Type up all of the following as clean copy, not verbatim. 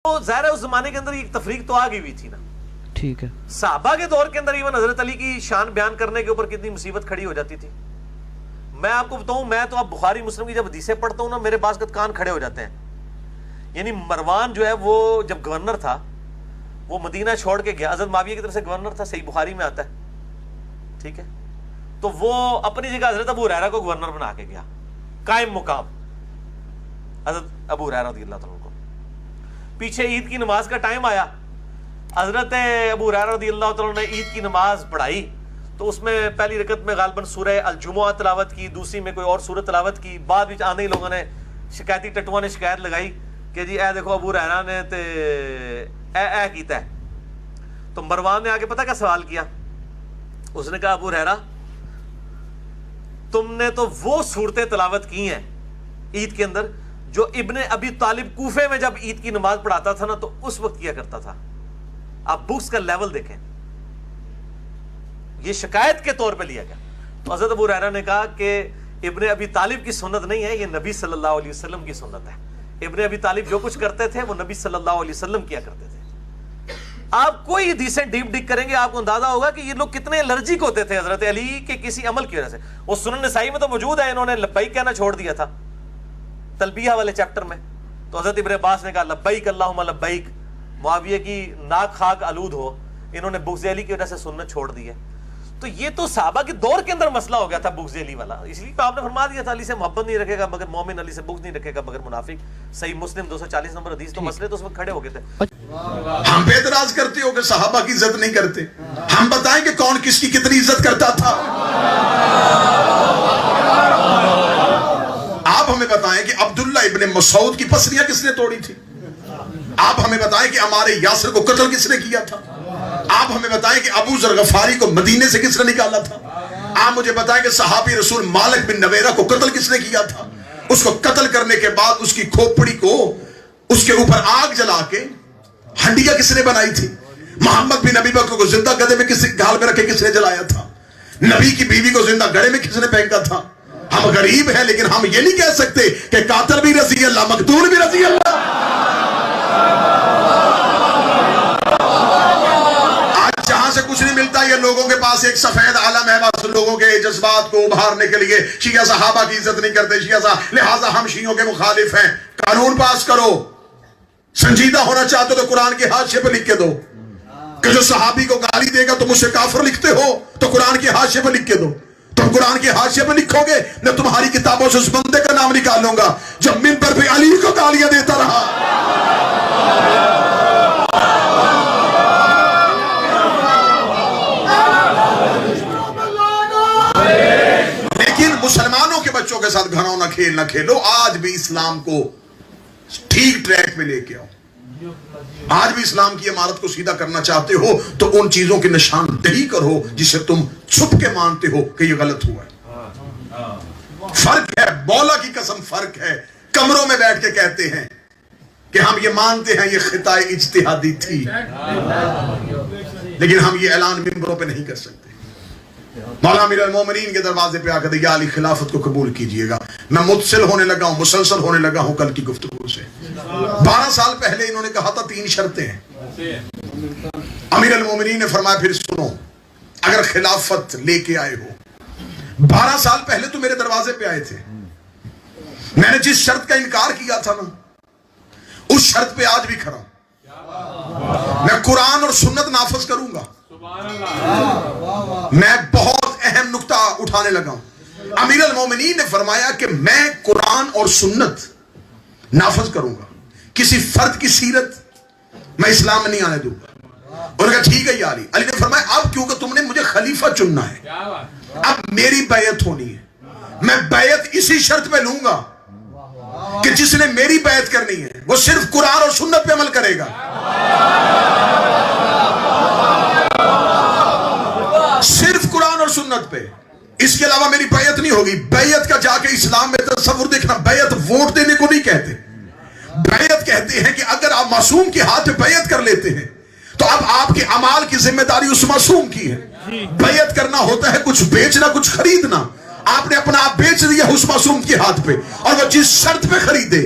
تو ظاہر ہے اس زمانے کے اندر ایک تفریق تو آ گئی ہوئی تھی نا. ٹھیک ہے. صحابہ کے دور کے اندر ایون حضرت علی کی شان بیان کرنے کے اوپر کتنی مصیبت کھڑی ہو جاتی تھی. میں آپ کو بتاؤں, میں تو اب بخاری مسلم کی جب حدیثیں پڑھتا ہوں نا, میرے بعض کان کھڑے ہو جاتے ہیں. یعنی مروان جو ہے وہ جب گورنر تھا, وہ مدینہ چھوڑ کے گیا, حضرت معاویہ کی طرف سے گورنر تھا, صحیح بخاری میں آتا ہے, ٹھیک ہے. تو وہ اپنی جگہ حضرت ابو ہریرہ کو گورنر بنا کے گیا, قائم مقام حضرت ابو ہریرہ رضی اللہ عنہ کو. پیچھے عید کی نماز کا ٹائم آیا, حضرت ابو ہریرہ رضی اللہ عنہ نے عید کی نماز پڑھائی, تو اس میں پہلی رکعت میں غالباً سورہ الجمعہ تلاوت کی, دوسری میں کوئی اور سورت تلاوت کی. بعد میں آنے ہی لوگوں نے شکایتی ٹٹواں نے شکایت لگائی کہ جی اے دیکھو ابو ہریرہ نے تے اے کیتا ہے. تو مروان نے آگے پتہ کیا سوال کیا, اس نے کہا ابو ہریرہ تم نے تو وہ صورتیں تلاوت کی ہیں عید کے اندر جو ابن ابی طالب کوفے میں جب عید کی نماز پڑھاتا تھا نا, تو اس وقت کیا کرتا تھا. آپ بکس کا لیول دیکھیں, یہ شکایت کے طور پہ لیا گیا. تو حضرت ابو ہریرہ نے کہا کہ ابن ابی طالب کی سنت نہیں ہے, یہ نبی صلی اللہ علیہ وسلم کی سنت ہے. ابن ابی طالب جو کچھ کرتے تھے وہ نبی صلی اللہ علیہ وسلم کیا کرتے تھے. آپ کوئی حدیثیں ڈیپ ڈگ کریں گے, آپ کو اندازہ ہوگا کہ یہ لوگ کتنے الرجک ہوتے تھے حضرت علی کے کسی عمل کی وجہ سے. وہ سنن نسائی میں تو موجود ہے, انہوں نے لبیک کہنا چھوڑ دیا تھا تلبیہ والے چیپٹر میں. تو حضرت ابن عباس نے کہا لبیک اللہم لبیک, معاویہ کی ناک خاک آلود ہو, انہوں نے بغض علی کی وجہ سے سنت چھوڑ دی ہے. تو یہ تو صحابہ کے دور کے اندر مسئلہ ہو گیا تھا بغض علی والا, اس لیے آپ نے فرما دیا تھا علی سے محبت نہیں رکھے گا مگر مومن, علی سے بغض نہیں رکھے گا مگر منافق. صحیح مسلم 240 نمبر حدیث. تو مسئلے تو اس وقت کھڑے ہو گئے تھے. ہم پہ اعتراض کرتے ہو کہ صحابہ کی عزت نہیں کرتے. ہم بتائیں کہ کون کس کی کتنی عزت کرتا تھا. آپ ہمیں بتائیں کہ عبداللہ ابن مسعود کی پسلیاں کس نے توڑی تھی. آپ ہمیں بتائیں کہ عمار یاسر کو قتل کس نے کیا تھا. آپ ہمیں بتائیں کہ ابو ذر غفاری کو مدینے سے کس نے نکالا تھا. آپ مجھے بتائیں کہ صحابی رسول مالک بن نویرہ کو قتل کس نے کیا تھا. اس کو قتل کرنے کے بعد اس کی کھوپڑی کو اس کے اوپر آگ جلا کے ہنڈیا کس نے بنائی تھی. محمد بن نبی بکر کو زندہ گدے میں گھال میں رکھے کس نے جلایا تھا. نبی کی بیوی کو زندہ گڑے میں کس نے پھینکا تھا. ہم غریب ہیں لیکن ہم یہ نہیں کہہ سکتے کہ قاتل بھی رضی اللہ, مقتول بھی رضی اللہ. آج جہاں سے کچھ نہیں ملتا, یہ لوگوں کے پاس ایک سفید عالم ہے بس لوگوں کے جذبات کو ابھارنے کے لیے. شیعہ صحابہ کی عزت نہیں کرتے شیعہ لہٰذا ہم شیعوں کے مخالف ہیں. قانون پاس کرو, سنجیدہ ہونا چاہتے ہو تو قرآن کے حاشیے پہ لکھ کے دو کہ جو صحابی کو گالی دے گا تو مجھ سے کافر لکھتے ہو, تو قرآن کے حاشیے پہ لکھ کے دو. تم قرآن کے حاشیے پہ لکھو گے, میں تمہاری کتابوں سے اس بندے کا نام نکالوں گا جب منبر پہ علی کو گالیاں دیتا رہا. لیکن مسلمانوں کے بچوں کے ساتھ گھنونا کھیل نہ کھیلو. آج بھی اسلام کو ٹھیک ٹریک میں لے کے آؤ. آج بھی اسلام کی عمارت کو سیدھا کرنا چاہتے ہو تو ان چیزوں کی نشاندہی کرو جسے تم چھپ کے مانتے ہو کہ یہ غلط ہوا ہے. فرق ہے, مولا کی قسم فرق ہے. کمروں میں بیٹھ کے کہتے ہیں کہ ہم یہ مانتے ہیں یہ خطا اجتہادی تھی, لیکن ہم یہ اعلان ممبروں پہ نہیں کر سکتے. مولا امیر المومنین کے دروازے پہ آ کر یا علی خلافت کو قبول کیجئے گا. میں متصل ہونے لگا ہوں, مسلسل ہونے لگا ہوں کل کی گفتگو سے. 12 سال پہلے انہوں نے کہا تھا 3 شرطیں ہیں. امیر المومنین نے فرمایا پھر سنو, اگر خلافت لے کے آئے ہو, 12 سال پہلے تو میرے دروازے پہ آئے تھے, میں نے جس شرط کا انکار کیا تھا نا اس شرط پہ آج بھی کھڑا ہوں. میں قرآن اور سنت نافذ کروں گا. میں بہت اہم نقطہ اٹھانے لگا ہوں. امیر المومنین نے فرمایا کہ میں قرآن اور سنت نافذ کروں گا, کسی فرد کی سیرت میں اسلام میں نہیں آنے دوں گا. اور کہا ٹھیک ہے یا علی. علی نے فرمایا اب کیونکہ تم نے مجھے خلیفہ چننا ہے, اب میری بیعت ہونی ہے. میں بیعت اسی شرط پہ لوں گا کہ جس نے میری بیعت کرنی ہے وہ صرف قرآن اور سنت پہ عمل کرے گا, صرف قرآن اور سنت پہ. اس کے علاوہ میری بیعت نہیں ہوگی. بیعت کا جا کے اسلام میں تصور دیکھنا, بیعت ووٹ دینے کو نہیں کہتے. بیعت کہتے ہیں کہ اگر آپ معصوم کے ہاتھ پہ بیعت کر لیتے ہیں تو اب آپ کے اعمال کی ذمہ داری اس معصوم کی ہے. بیعت کرنا ہوتا ہے کچھ بیچنا کچھ خریدنا. آپ نے اپنا آپ بیچ دیا اس معصوم کے ہاتھ پہ, اور وہ جس شرط پہ خریدے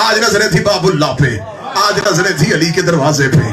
آج نظریں تھی باباللہ پہ، آج نظریں تھی علی کے دروازے پہ،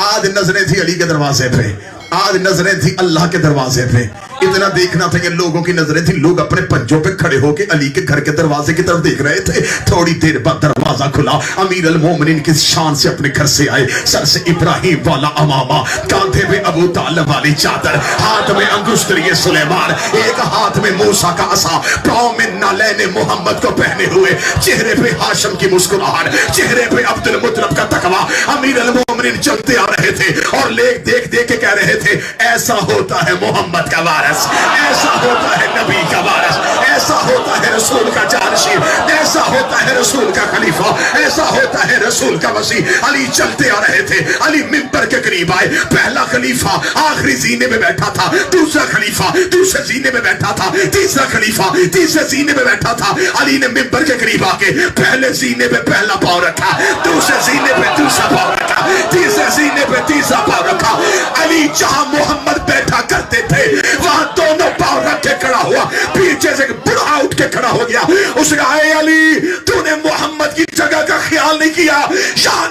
آج نظریں تھی علی کے دروازے پہ، آج نظریں تھی اللہ کے دروازے پہ. اتنا دیکھنا تھا کہ لوگوں کی نظریں تھی، لوگ اپنے پنجوں پہ کھڑے ہو کے علی کے گھر کے دروازے کی طرف دیکھ رہے تھے. تھوڑی دیر بعد دروازہ کھلا، امیر المومنین کس شان سے اپنے گھر سے آئے، سر سے ابراہیم والا امامہ، کاندھے میں ابو طالب والی چادر، ہاتھ میں انگشتری سلیمان، ایک ہاتھ میں موسیٰ کا عصا، پاؤں میں نالین محمد کو پہنے ہوئے، چہرے پہ ہاشم کی مسکراہٹ، چہرے پہ عبد المطلب کا تقویٰ. امیر المومنین چلتے آ رہے تھے اور دیکھ دیکھ کے کہہ رہے تھے ایسا ہوتا ہے محمد کا وارث، ایسا ہوتا ہے نبی کا وارث، ایسا ہوتا ہے رسول کا جانشین، ایسا ہوتا ہے رسول کا خلیفہ، ایسا ہوتا ہے رسول کا وسیع. علی چلتے آ رہے تھے، علی منبر کے قریب آئے. پہلا خلیفہ آخری زینے میں بیٹھا تھا، دوسرا خلیفہ دوسرے زینے میں بیٹھا تھا، تیسرا خلیفہ تیسرے زینے میں بیٹھا تھا. علی نے منبر کے قریب آ کے پہلے زینے پہ پہلا پاؤں رکھا، دوسرے زینے پہ دوسرا پاؤں رکھا، تیسرے زینے پہ تیسرا پاؤں رکھا. علی جہاں محمد بیٹھا کرتے تھے وہاں دونوں پاؤں رکھ کے کھڑا ہوا، پیچھے سے بڑھا اٹھ کے کھڑا ہو گیا. اس نے کہا اے علی تو نے محمد کی جگہ کا خیال نہیں کیا، یہاں